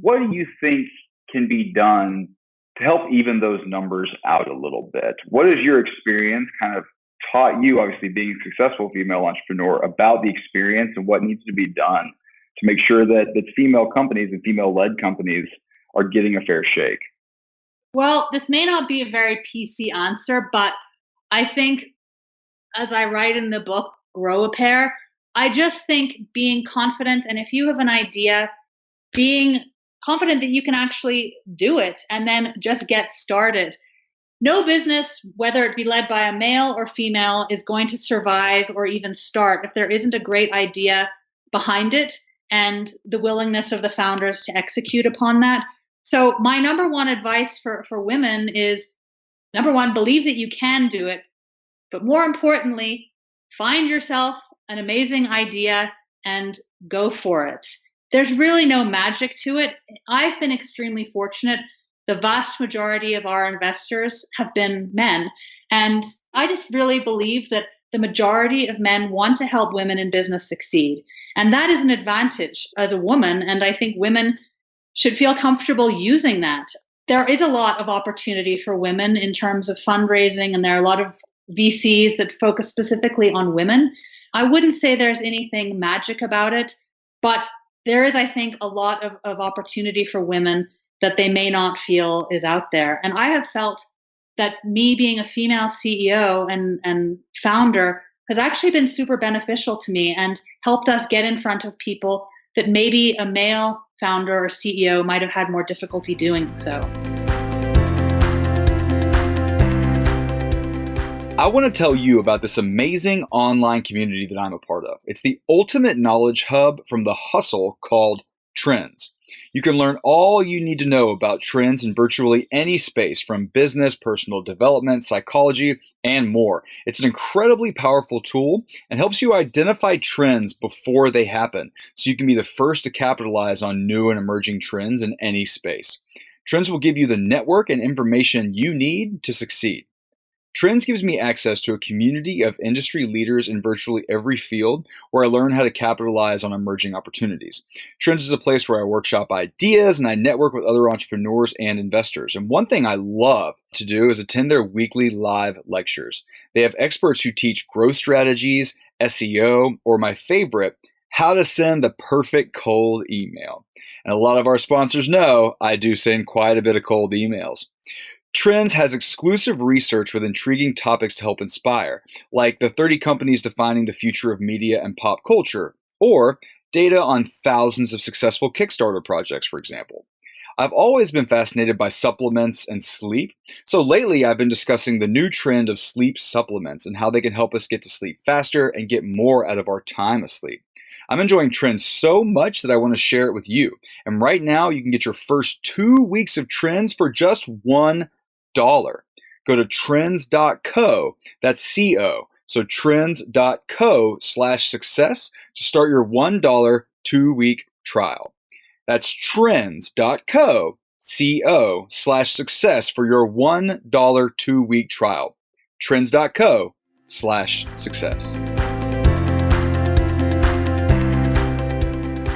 what do you think can be done to help even those numbers out a little bit? What is your experience kind of taught you, obviously being a successful female entrepreneur, about the experience and what needs to be done to make sure that female companies and female-led companies are getting a fair shake? Well, this may not be a very PC answer, but I think, as I write in the book, Grow a Pair, I just think being confident, and if you have an idea, being confident that you can actually do it and then just get started. No business, whether it be led by a male or female, is going to survive or even start if there isn't a great idea behind it and the willingness of the founders to execute upon that. So my number one advice for women is, number one, believe that you can do it. But more importantly, find yourself an amazing idea and go for it. There's really no magic to it. I've been extremely fortunate. The vast majority of our investors have been men. And I just really believe that the majority of men want to help women in business succeed. And that is an advantage as a woman. And I think women should feel comfortable using that. There is a lot of opportunity for women in terms of fundraising, and there are a lot of VCs that focus specifically on women. I wouldn't say there's anything magic about it, but there is, I think, a lot of opportunity for women that they may not feel is out there. And I have felt that me being a female CEO and founder has actually been super beneficial to me and helped us get in front of people that maybe a male founder or CEO might have had more difficulty doing so. I want to tell you about this amazing online community that I'm a part of. It's the ultimate knowledge hub from the hustle called trends. You can learn all you need to know about trends in virtually any space, from business, personal development, psychology, and more. It's an incredibly powerful tool and helps you identify trends before they happen, so you can be the first to capitalize on new and emerging trends in any space. Trends will give you the network and information you need to succeed. Trends gives me access to a community of industry leaders in virtually every field where I learn how to capitalize on emerging opportunities. Trends is a place where I workshop ideas and I network with other entrepreneurs and investors. And one thing I love to do is attend their weekly live lectures. They have experts who teach growth strategies, SEO, or my favorite, how to send the perfect cold email. And a lot of our sponsors know I do send quite a bit of cold emails. Trends has exclusive research with intriguing topics to help inspire, like the 30 companies defining the future of media and pop culture, or data on thousands of successful Kickstarter projects, for example. I've always been fascinated by supplements and sleep, so lately I've been discussing the new trend of sleep supplements and how they can help us get to sleep faster and get more out of our time asleep. I'm enjoying Trends so much that I want to share it with you. And right now, you can get your first 2 weeks of Trends for just $1. Go to trends.co, that's C-O, so trends.co/success to start your $1 2-week trial. That's trends.co, C-O/success for your $1 2-week trial. Trends.co/success.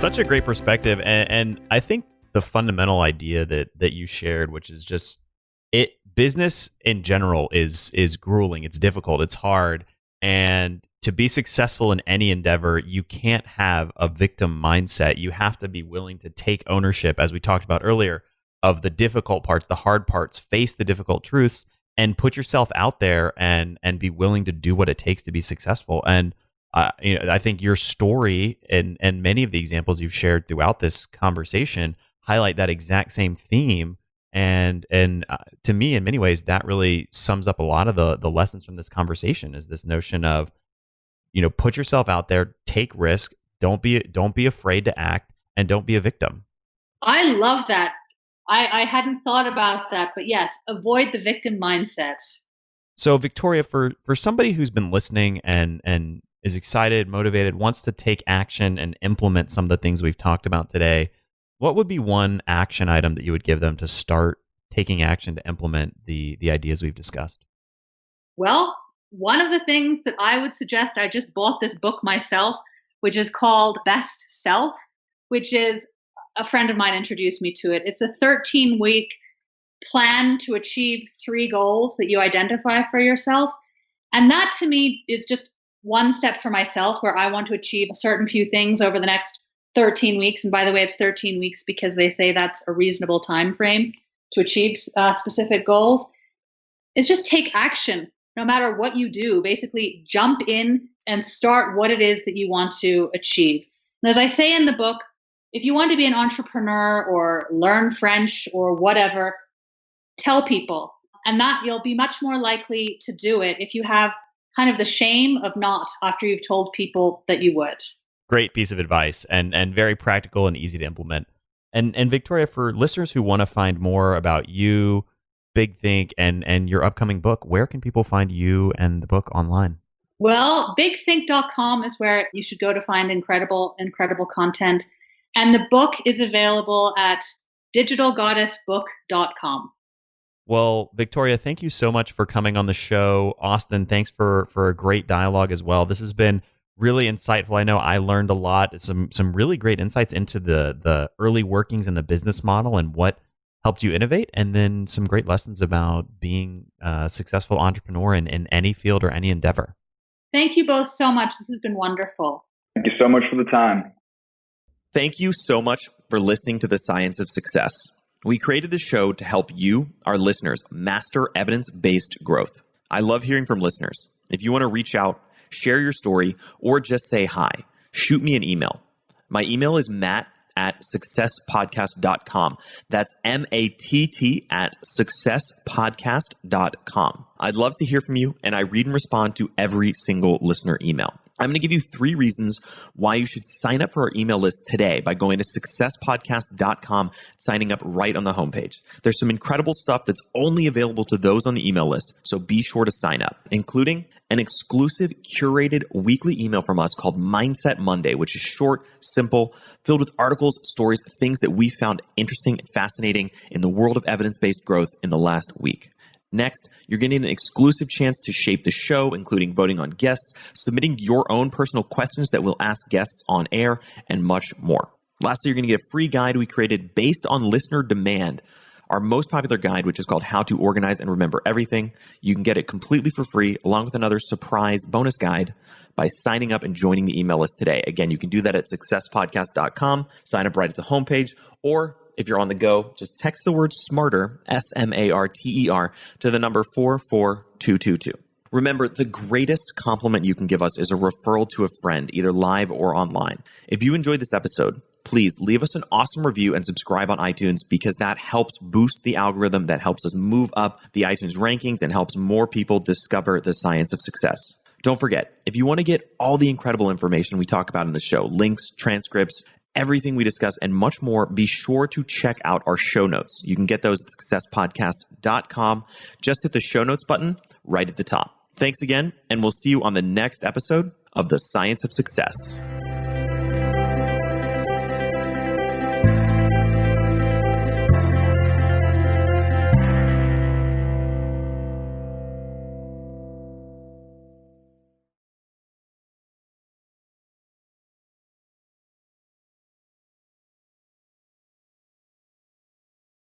Such a great perspective. And I think the fundamental idea that you shared, which is just business in general is grueling. It's difficult. It's hard. And to be successful in any endeavor, you can't have a victim mindset. You have to be willing to take ownership, as we talked about earlier, of the difficult parts, the hard parts, face the difficult truths, and put yourself out there and be willing to do what it takes to be successful. And I think your story and many of the examples you've shared throughout this conversation highlight that exact same theme. And to me, in many ways, that really sums up a lot of the lessons from this conversation, is this notion of, put yourself out there, take risk, don't be afraid to act, and don't be a victim. I love that. I hadn't thought about that, but yes, avoid the victim mindset. So Victoria, for somebody who's been listening and is excited, motivated, wants to take action and implement some of the things we've talked about today, what would be one action item that you would give them to start taking action to implement the ideas we've discussed? Well, one of the things that I would suggest, I just bought this book myself, which is called Best Self, which is, a friend of mine introduced me to it. It's a 13-week plan to achieve 3 goals that you identify for yourself. And that to me is just one step for myself, where I want to achieve a certain few things over the next 13 weeks. And by the way, it's 13 weeks because they say that's a reasonable time frame to achieve specific goals. It's just take action no matter what you do. Basically, jump in and start what it is that you want to achieve. And as I say in the book, if you want to be an entrepreneur or learn French or whatever, tell people. And that you'll be much more likely to do it if you have kind of the shame of not after you've told people that you would. Great piece of advice, and very practical and easy to implement. And Victoria, for listeners who want to find more about you, Big Think, and your upcoming book, where can people find you and the book online? Well, bigthink.com is where you should go to find incredible content. And the book is available at digitalgoddessbook.com. Well, Victoria, thank you so much for coming on the show. Austin, thanks for a great dialogue as well. This has been really insightful. I know I learned a lot, some really great insights into the early workings in the business model and what helped you innovate, and then some great lessons about being a successful entrepreneur in any field or any endeavor. Thank you both so much. This has been wonderful. Thank you so much for the time. Thank you so much for listening to The Science of Success. We created the show to help you, our listeners, master evidence-based growth. I love hearing from listeners. If you want to reach out, share your story, or just say hi, shoot me an email. My email is matt@successpodcast.com. That's MATT@successpodcast.com. I'd love to hear from you, and I read and respond to every single listener email. I'm going to give you 3 reasons why you should sign up for our email list today by going to successpodcast.com, signing up right on the homepage. There's some incredible stuff that's only available to those on the email list, so be sure to sign up, including an exclusive curated weekly email from us called Mindset Monday, which is short, simple, filled with articles, stories, things that we found interesting and fascinating in the world of evidence-based growth in the last week. Next, you're getting an exclusive chance to shape the show, including voting on guests, submitting your own personal questions that we'll ask guests on air, and much more. Lastly, you're going to get a free guide we created based on listener demand, our most popular guide, which is called How to Organize and Remember Everything. You can get it completely for free, along with another surprise bonus guide by signing up and joining the email list today. Again, you can do that at successpodcast.com, sign up right at the homepage, or if you're on the go, just text the word SMARTER, SMARTER, to the number 44222. Remember, the greatest compliment you can give us is a referral to a friend, either live or online. If you enjoyed this episode, please leave us an awesome review and subscribe on iTunes, because that helps boost the algorithm, that helps us move up the iTunes rankings and helps more people discover the science of success. Don't forget, if you want to get all the incredible information we talk about in the show, links, transcripts, everything we discuss, and much more, be sure to check out our show notes. You can get those at successpodcast.com. Just hit the show notes button right at the top. Thanks again, and we'll see you on the next episode of The Science of Success.